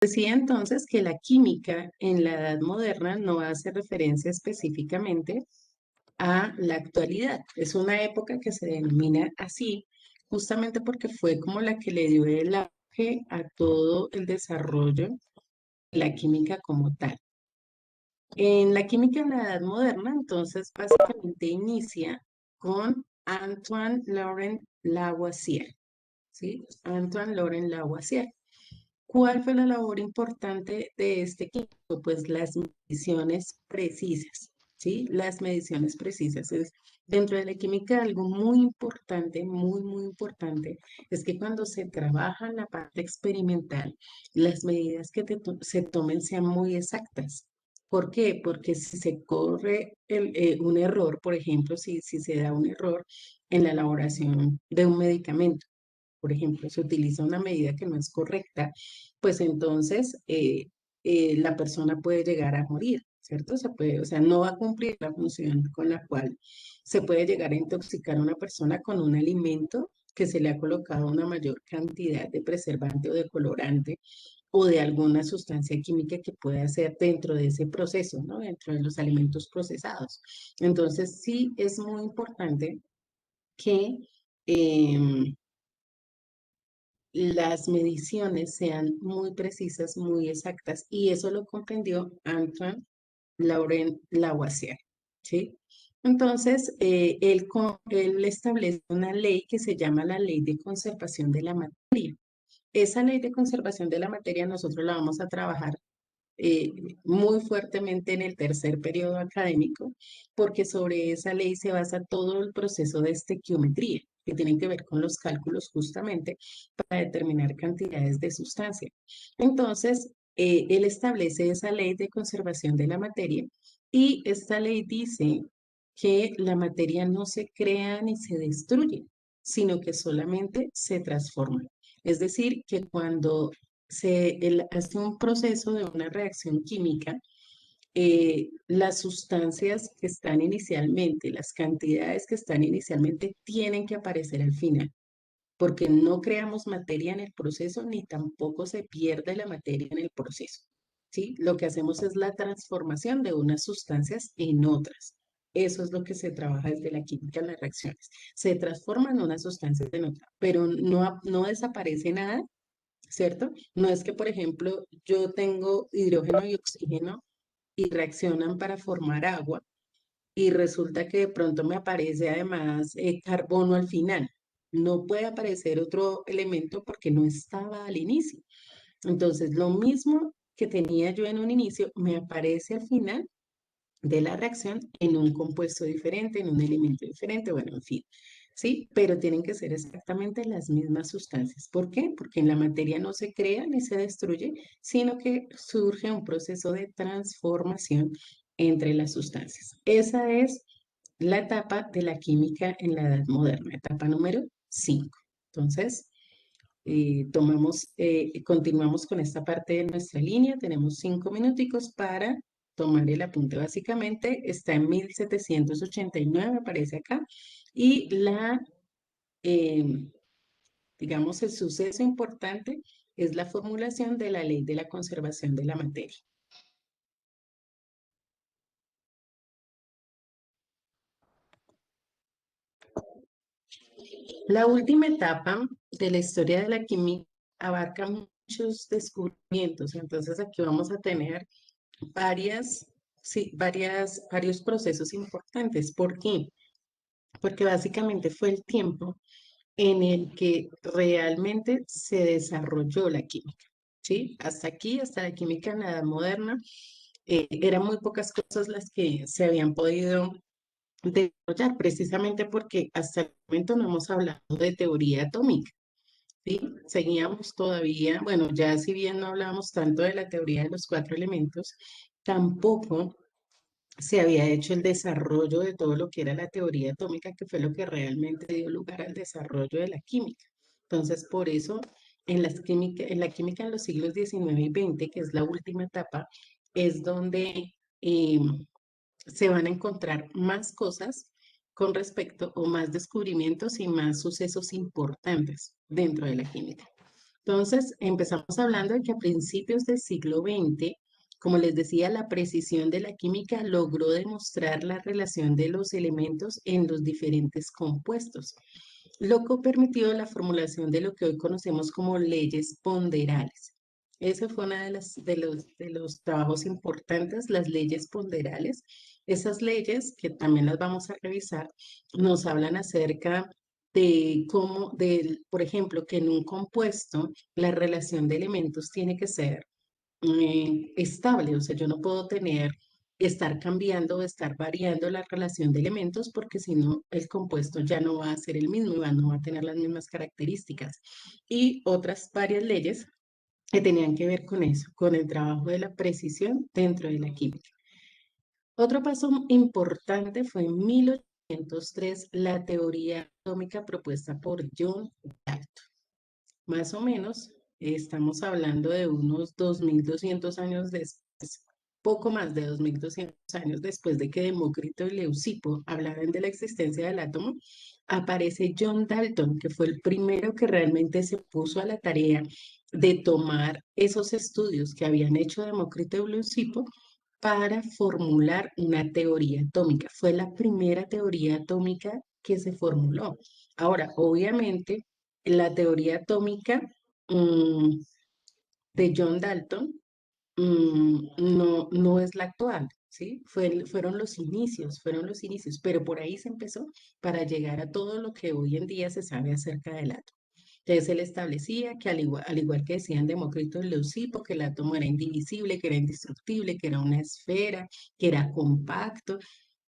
Decía entonces que la química en la Edad Moderna no hace referencia específicamente a la actualidad. Es una época que se denomina así justamente porque fue como la que le dio el auge a todo el desarrollo de la química como tal. En la química en la Edad Moderna, entonces, básicamente inicia con Antoine Laurent Lavoisier, ¿sí? Antoine Laurent Lavoisier. ¿Cuál fue la labor importante de este químico? Pues las mediciones precisas, ¿sí? Las mediciones precisas. Dentro de la química, algo muy importante, muy importante, es que cuando se trabaja en la parte experimental, las medidas que se tomen sean muy exactas. ¿Por qué? Porque si se corre un error, por ejemplo, si se da un error en la elaboración de un medicamento, por ejemplo, se utiliza una medida que no es correcta, pues entonces la persona puede llegar a morir, ¿cierto? Se puede, o sea, no va a cumplir la función con la cual se puede llegar a intoxicar a una persona con un alimento que se le ha colocado una mayor cantidad de preservante o de colorante o de alguna sustancia química que pueda ser dentro de ese proceso, ¿no? Dentro de los alimentos procesados. Entonces, sí es muy importante que las mediciones sean muy precisas, muy exactas, y eso lo comprendió Antoine Laurent Lavoisier, ¿sí? Entonces, él establece una ley que se llama la Ley de Conservación de la Materia. Esa ley de conservación de la materia nosotros la vamos a trabajar eh, muy fuertemente en el tercer periodo académico, porque sobre esa ley se basa todo el proceso de estequiometría, que tienen que ver con los cálculos justamente para determinar cantidades de sustancia. Entonces, él establece esa ley de conservación de la materia y esta ley dice que la materia no se crea ni se destruye, sino que solamente se transforma. Es decir, que cuando él hace un proceso de una reacción química, las sustancias que están inicialmente, las cantidades que están inicialmente, tienen que aparecer al final, porque no creamos materia en el proceso ni tampoco se pierde la materia en el proceso. ¿Sí? Lo que hacemos es la transformación de unas sustancias en otras. Eso es lo que se trabaja desde la química en las reacciones. Se transforman unas sustancias en otras, pero no desaparece nada, ¿cierto? No es que, por ejemplo, yo tengo hidrógeno y oxígeno y reaccionan para formar agua y resulta que de pronto me aparece además carbono al final. No puede aparecer otro elemento porque no estaba al inicio. Entonces, lo mismo que tenía yo en un inicio me aparece al final de la reacción en un compuesto diferente, en un elemento diferente, bueno, en fin, ¿sí? Pero tienen que ser exactamente las mismas sustancias. ¿Por qué? Porque en la materia no se crea ni se destruye, sino que surge un proceso de transformación entre las sustancias. Esa es la etapa de la química en la Edad Moderna, etapa número 5. Entonces, continuamos con esta parte de nuestra línea. Tenemos 5 minuticos para tomar el apunte. Básicamente está en 1789, aparece acá, y eh, digamos, el suceso importante es la formulación de la ley de la conservación de la materia. La última etapa de la historia de la química abarca muchos descubrimientos, entonces aquí vamos a tener varios procesos importantes. ¿Por qué? Porque básicamente fue el tiempo en el que realmente se desarrolló la química, ¿sí? Hasta aquí, hasta la química en la edad moderna, eran muy pocas cosas las que se habían podido desarrollar, precisamente porque hasta el momento no hemos hablado de teoría atómica. ¿Sí? Seguíamos todavía, bueno, ya si bien no hablábamos tanto de la teoría de los 4 elementos, tampoco se había hecho el desarrollo de todo lo que era la teoría atómica, que fue lo que realmente dio lugar al desarrollo de la química. Entonces, por eso, en la química en los siglos XIX y XX, que es la última etapa, es donde eh, se van a encontrar más cosas con respecto o más descubrimientos y más sucesos importantes dentro de la química. Entonces, empezamos hablando de que a principios del siglo XX, como les decía, la precisión de la química logró demostrar la relación de los elementos en los diferentes compuestos, lo que permitió la formulación de lo que hoy conocemos como leyes ponderales. Ese fue uno de los trabajos importantes, las leyes ponderales. Esas leyes, que también las vamos a revisar, nos hablan acerca de cómo, por ejemplo, que en un compuesto la relación de elementos tiene que ser estable, o sea, yo no puedo estar cambiando o estar variando la relación de elementos porque si no, el compuesto ya no va a ser el mismo no va a tener las mismas características. Y otras varias leyes que tenían que ver con eso, con el trabajo de la precisión dentro de la química. Otro paso importante fue en 1803 la teoría atómica propuesta por John Dalton. Más o menos, estamos hablando de unos 2200 años después, poco más de 2200 años después de que Demócrito y Leucipo hablaran de la existencia del átomo, aparece John Dalton, que fue el primero que realmente se puso a la tarea de tomar esos estudios que habían hecho Demócrito y Leucipo para formular una teoría atómica. Fue la primera teoría atómica que se formuló. Ahora, obviamente, la teoría atómica mm, de John Dalton no es la actual, ¿sí? Fueron los inicios, pero por ahí se empezó para llegar a todo lo que hoy en día se sabe acerca del átomo. Entonces él establecía que al igual que decían Demócrito y Leucipo, que el átomo era indivisible, que era indestructible, que era una esfera, que era compacto,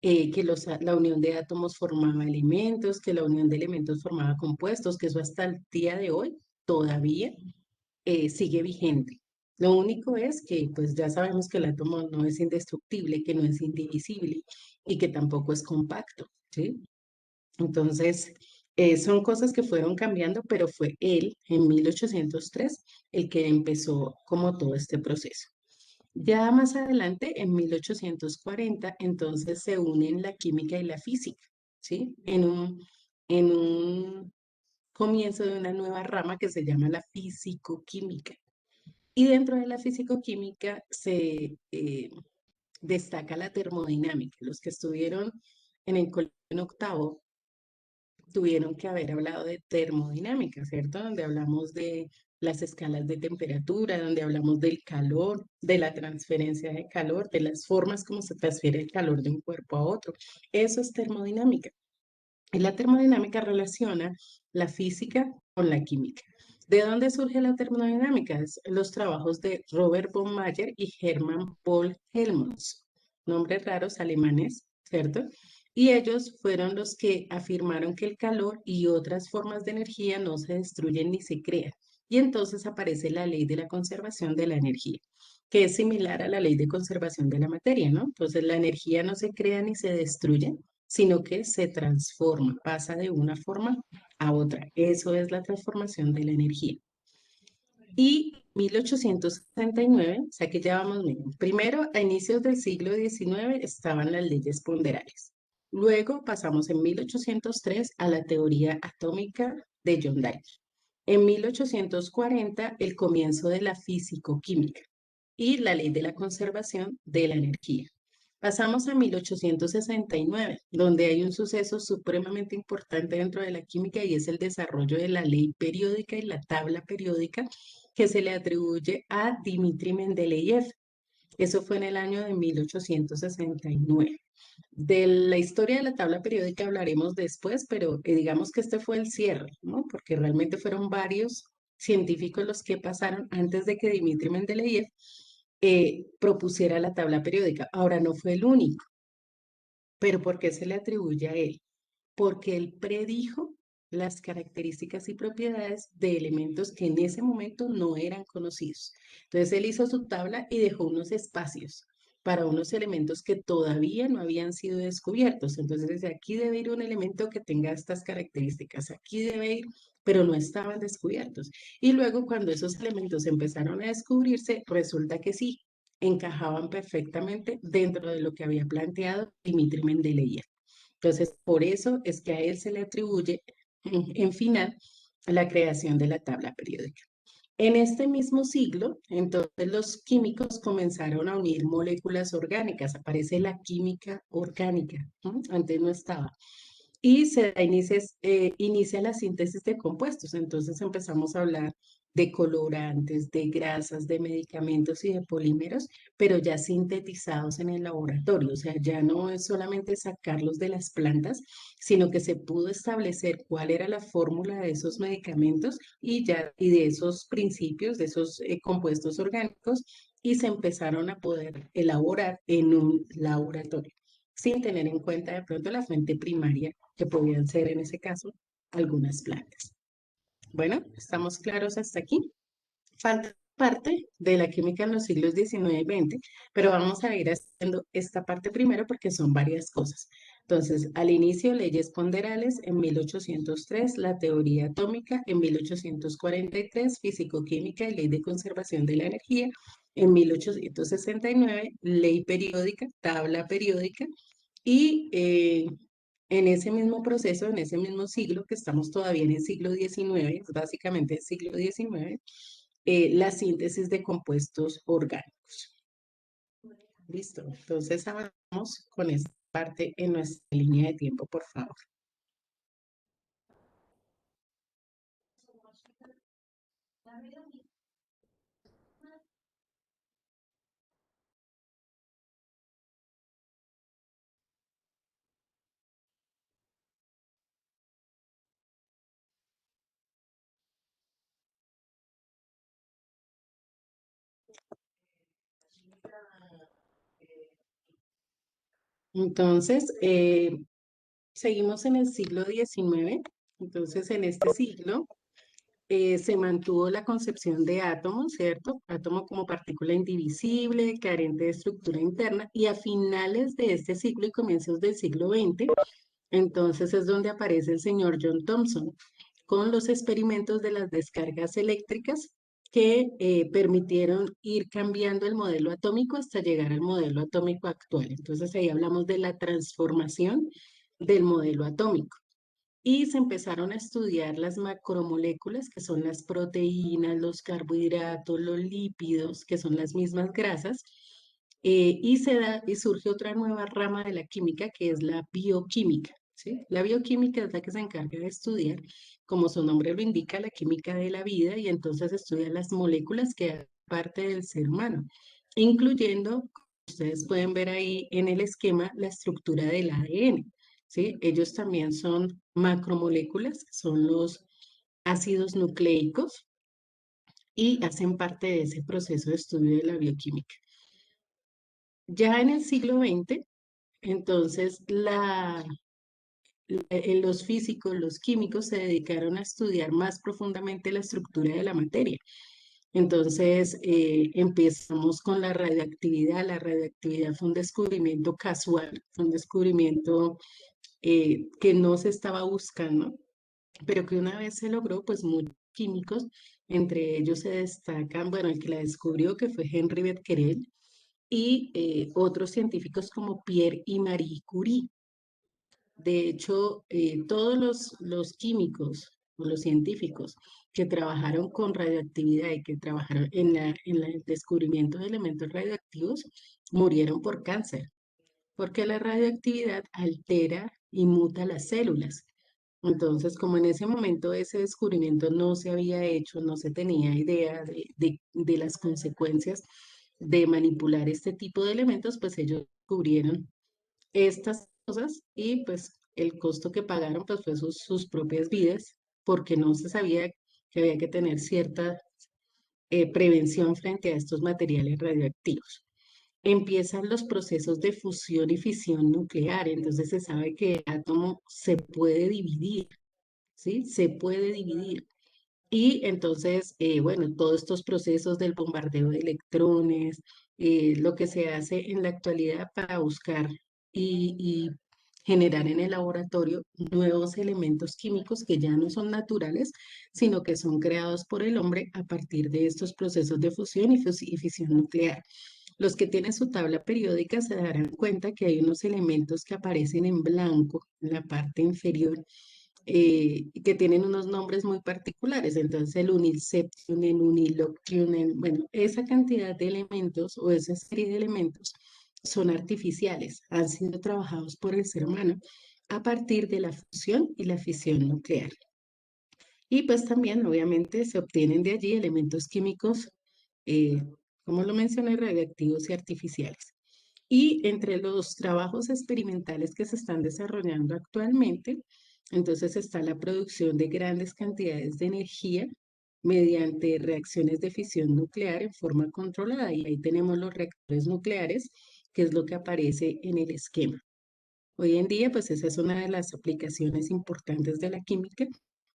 que la unión de átomos formaba elementos, que la unión de elementos formaba compuestos, que eso hasta el día de hoy todavía sigue vigente. Lo único es que pues ya sabemos que el átomo no es indestructible, que no es indivisible y que tampoco es compacto, ¿sí? Entonces, son cosas que fueron cambiando, pero fue él en 1803 el que empezó como todo este proceso. Ya más adelante, en 1840, entonces se unen la química y la física, ¿sí? En un comienzo de una nueva rama que se llama la fisicoquímica. Y dentro de la fisicoquímica se destaca la termodinámica. Los que estuvieron en el colegio en octavo tuvieron que haber hablado de termodinámica, ¿cierto? Donde hablamos de las escalas de temperatura, donde hablamos del calor, de la transferencia de calor, de las formas como se transfiere el calor de un cuerpo a otro. Eso es termodinámica. Y la termodinámica relaciona la física con la química. ¿De dónde surge la termodinámica? Es los trabajos de Robert von Mayer y Hermann Paul Helmholtz, nombres raros alemanes, ¿cierto? Y ellos fueron los que afirmaron que el calor y otras formas de energía no se destruyen ni se crean. Y entonces aparece la ley de la conservación de la energía, que es similar a la ley de conservación de la materia, ¿no? Entonces la energía no se crea ni se destruye, sino que se transforma, pasa de una forma a otra. Eso es la transformación de la energía. Y 1869, o sea que ya vamos bien. Primero, a inicios del siglo XIX estaban las leyes ponderales. Luego pasamos en 1803 a la teoría atómica de John Dalton. En 1840, el comienzo de la físico-química y la ley de la conservación de la energía. Pasamos a 1869, donde hay un suceso supremamente importante dentro de la química y es el desarrollo de la ley periódica y la tabla periódica que se le atribuye a Dmitri Mendeleev. Eso fue en el año de 1869. De la historia de la tabla periódica hablaremos después, pero digamos que este fue el cierre, ¿no? Porque realmente fueron varios científicos los que pasaron antes de que Dmitri Mendeleev propusiera la tabla periódica. Ahora no fue el único, pero ¿por qué se le atribuye a él? Porque él predijo las características y propiedades de elementos que en ese momento no eran conocidos. Entonces él hizo su tabla y dejó unos espacios para unos elementos que todavía no habían sido descubiertos. Entonces desde aquí debe ir un elemento que tenga estas características, aquí debe ir, pero no estaban descubiertos. Y luego cuando esos elementos empezaron a descubrirse, resulta que sí, encajaban perfectamente dentro de lo que había planteado Dmitri Mendeleev. Entonces, por eso es que a él se le atribuye, en final, la creación de la tabla periódica. En este mismo siglo, entonces los químicos comenzaron a unir moléculas orgánicas, aparece la química orgánica, ¿no? Antes no estaba. Y inicia la síntesis de compuestos, entonces empezamos a hablar de colorantes, de grasas, de medicamentos y de polímeros, pero ya sintetizados en el laboratorio, o sea, ya no es solamente sacarlos de las plantas, sino que se pudo establecer cuál era la fórmula de esos medicamentos y de esos principios, de esos compuestos orgánicos, y se empezaron a poder elaborar en un laboratorio, sin tener en cuenta de pronto la fuente primaria, que podían ser en ese caso algunas plantas. Bueno, ¿estamos claros hasta aquí? Falta parte de la química en los siglos XIX y XX, pero vamos a ir haciendo esta parte primero porque son varias cosas. Entonces, al inicio, leyes ponderales en 1803, la teoría atómica en 1843, físico-química y ley de conservación de la energía en 1869, ley periódica, tabla periódica y en ese mismo proceso, en ese mismo siglo, que estamos todavía en el siglo XIX, básicamente el siglo XIX, la síntesis de compuestos orgánicos. Listo. Entonces avanzamos con esta parte en nuestra línea de tiempo, por favor. Entonces, seguimos en el siglo XIX. Entonces, en este siglo se mantuvo la concepción de átomo, ¿cierto? Átomo como partícula indivisible, carente de estructura interna, y a finales de este siglo y comienzos del siglo XX, entonces es donde aparece el señor John Thomson con los experimentos de las descargas eléctricas que permitieron ir cambiando el modelo atómico hasta llegar al modelo atómico actual. Entonces ahí hablamos de la transformación del modelo atómico y se empezaron a estudiar las macromoléculas, que son las proteínas, los carbohidratos, los lípidos, que son las mismas grasas, y surge otra nueva rama de la química, que es la bioquímica, ¿sí? La bioquímica es la que se encarga de estudiar, como su nombre lo indica, la química de la vida, y entonces estudia las moléculas que hacen parte del ser humano, incluyendo, ustedes pueden ver ahí en el esquema, la estructura del ADN. ¿Sí? Ellos también son macromoléculas, son los ácidos nucleicos y hacen parte de ese proceso de estudio de la bioquímica. Ya en el siglo XX, entonces los físicos, los químicos se dedicaron a estudiar más profundamente la estructura de la materia. Entonces empezamos con la radioactividad. La radioactividad fue un descubrimiento casual, fue un descubrimiento que no se estaba buscando, pero que una vez se logró, pues muchos químicos, entre ellos se destacan, bueno, el que la descubrió, que fue Henri Becquerel, y otros científicos como Pierre y Marie Curie. De hecho, todos los químicos o los científicos que trabajaron con radioactividad y que trabajaron en el descubrimiento de elementos radioactivos murieron por cáncer, porque la radioactividad altera y muta las células. Entonces, como en ese momento ese descubrimiento no se había hecho, no se tenía idea de las consecuencias de manipular este tipo de elementos, pues ellos descubrieron estas cosas y pues el costo que pagaron pues fue sus propias vidas, porque no se sabía que había que tener cierta prevención frente a estos materiales radioactivos. Empiezan los procesos de fusión y fisión nuclear, entonces se sabe que el átomo se puede dividir, ¿sí? Se puede dividir. Y entonces, bueno, todos estos procesos del bombardeo de electrones, lo que se hace en la actualidad para buscar y generar en el laboratorio nuevos elementos químicos que ya no son naturales, sino que son creados por el hombre a partir de estos procesos de fusión y fisión nuclear. Los que tienen su tabla periódica se darán cuenta que hay unos elementos que aparecen en blanco en la parte inferior y que tienen unos nombres muy particulares. Entonces, el unilceptionen, uniloctionen, bueno, esa cantidad de elementos o esa serie de elementos son artificiales, han sido trabajados por el ser humano a partir de la fusión y la fisión nuclear. Y pues también, obviamente, se obtienen de allí elementos químicos, eh, como lo mencioné, radiactivos y artificiales. Y entre los trabajos experimentales que se están desarrollando actualmente, entonces está la producción de grandes cantidades de energía mediante reacciones de fisión nuclear en forma controlada. Y ahí tenemos los reactores nucleares, que es lo que aparece en el esquema. Hoy en día, pues esa es una de las aplicaciones importantes de la química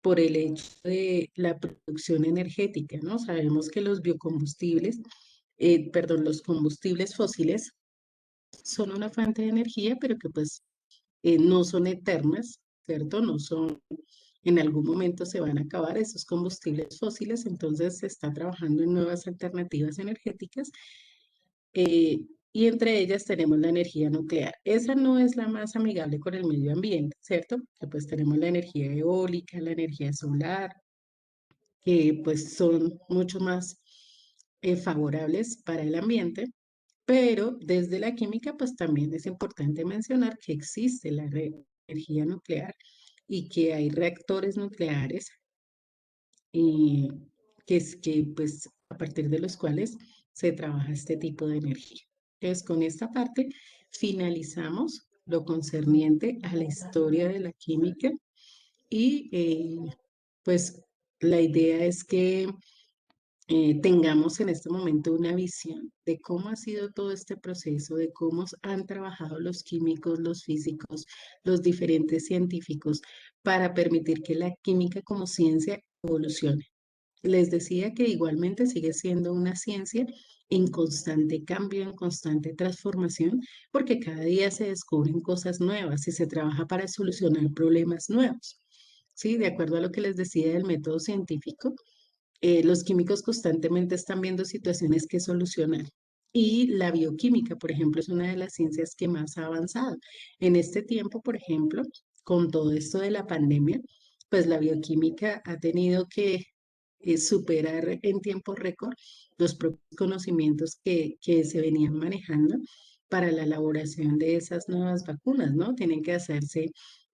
por el hecho de la producción energética, ¿no? Sabemos que los biocombustibles, perdón, los combustibles fósiles son una fuente de energía, pero que pues no son eternas, ¿cierto? No son, en algún momento se van a acabar esos combustibles fósiles, entonces se está trabajando en nuevas alternativas energéticas, eh, y entre ellas tenemos la energía nuclear. Esa no es la más amigable con el medio ambiente, ¿cierto? Que pues tenemos la energía eólica, la energía solar, que pues son mucho más favorables para el ambiente, pero desde la química pues también es importante mencionar que existe la energía nuclear y que hay reactores nucleares y que es que pues a partir de los cuales se trabaja este tipo de energía. Entonces, con esta parte finalizamos lo concerniente a la historia de la química y pues la idea es que tengamos en este momento una visión de cómo ha sido todo este proceso, de cómo han trabajado los químicos, los físicos, los diferentes científicos para permitir que la química como ciencia evolucione. Les decía que igualmente sigue siendo una ciencia en constante cambio, en constante transformación, porque cada día se descubren cosas nuevas y se trabaja para solucionar problemas nuevos. Sí, de acuerdo a lo que les decía del método científico, los químicos constantemente están viendo situaciones que solucionar. Y la bioquímica, por ejemplo, es una de las ciencias que más ha avanzado. En este tiempo, por ejemplo, con todo esto de la pandemia, pues la bioquímica ha tenido que superar en tiempo récord los propios conocimientos que se venían manejando para la elaboración de esas nuevas vacunas, ¿no? Tienen que hacerse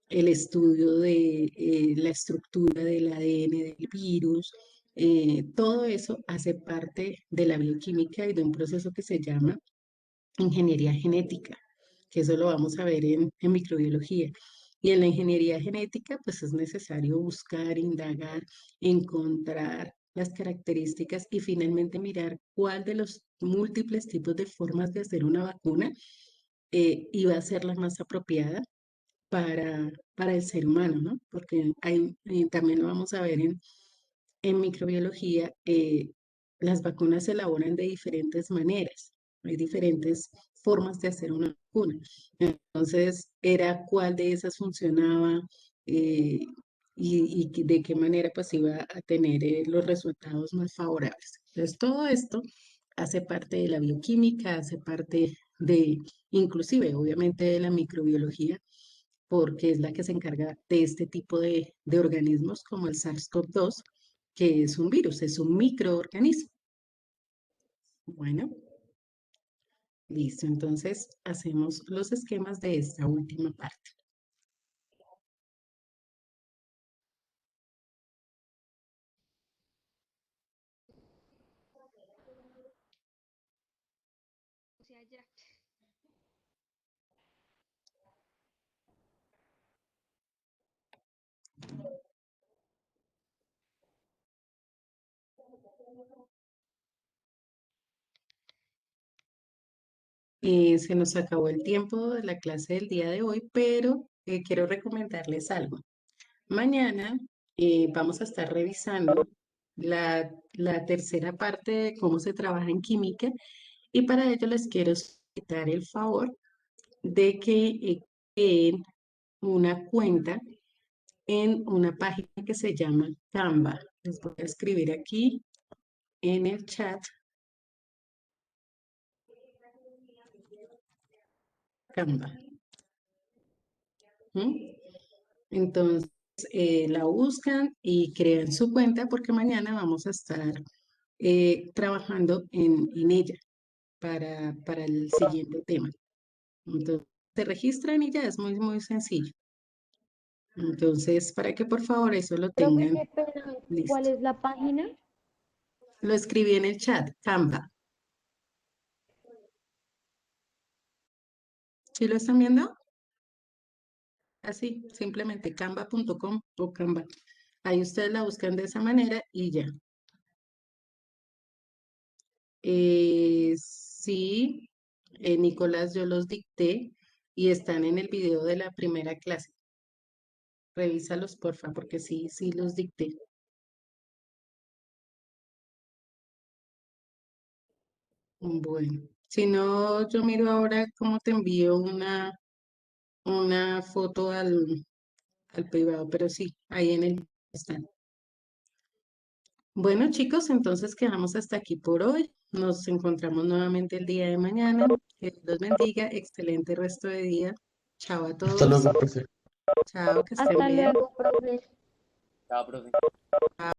el estudio de la estructura del ADN del virus, todo eso hace parte de la bioquímica y de un proceso que se llama ingeniería genética, que eso lo vamos a ver en microbiología. Y en la ingeniería genética, pues es necesario buscar, indagar, encontrar las características y finalmente mirar cuál de los múltiples tipos de formas de hacer una vacuna iba a ser la más apropiada para el ser humano, ¿no? Porque hay, también lo vamos a ver en microbiología, las vacunas se elaboran de diferentes maneras, hay diferentes formas de hacer una vacuna. Entonces, era cuál de esas funcionaba eh, y de qué manera pues iba a tener los resultados más favorables. Entonces, todo esto hace parte de la bioquímica, hace parte de, inclusive, obviamente, de la microbiología, porque es la que se encarga de este tipo de organismos como el SARS-CoV-2, que es un virus, es un microorganismo. Bueno, listo. Entonces hacemos los esquemas de esta última parte. O sea, ya. Se nos acabó el tiempo de la clase del día de hoy, pero quiero recomendarles algo. Mañana vamos a estar revisando la tercera parte de cómo se trabaja en química y para ello les quiero solicitar el favor de que creen una cuenta en una página que se llama Canva. Les voy a escribir aquí en el chat Canva. ¿M? Entonces, la buscan y crean su cuenta porque mañana vamos a estar trabajando en ella para el siguiente tema. Entonces, se registran y ya es muy, muy sencillo. Entonces, para que por favor eso lo Profe, tengan qué pena. ¿Cuál listo. es la página? Lo escribí en el chat, Canva. ¿Sí lo están viendo? Así, simplemente canva.com o Canva. Ahí ustedes la buscan de esa manera y ya. Sí, Nicolás, yo los dicté y están en el video de la primera clase. Revísalos, porfa, porque sí, sí los dicté. Bueno, si no, yo miro ahora cómo te envío una foto al privado, pero sí, ahí en el están. Bueno, chicos, entonces quedamos hasta aquí por hoy. Nos encontramos nuevamente el día de mañana. Que Dios los bendiga. Excelente resto de día. Chao a Hasta todos. luego, profe. Chao, que estén Hasta bien. luego, profe. Chao, profe.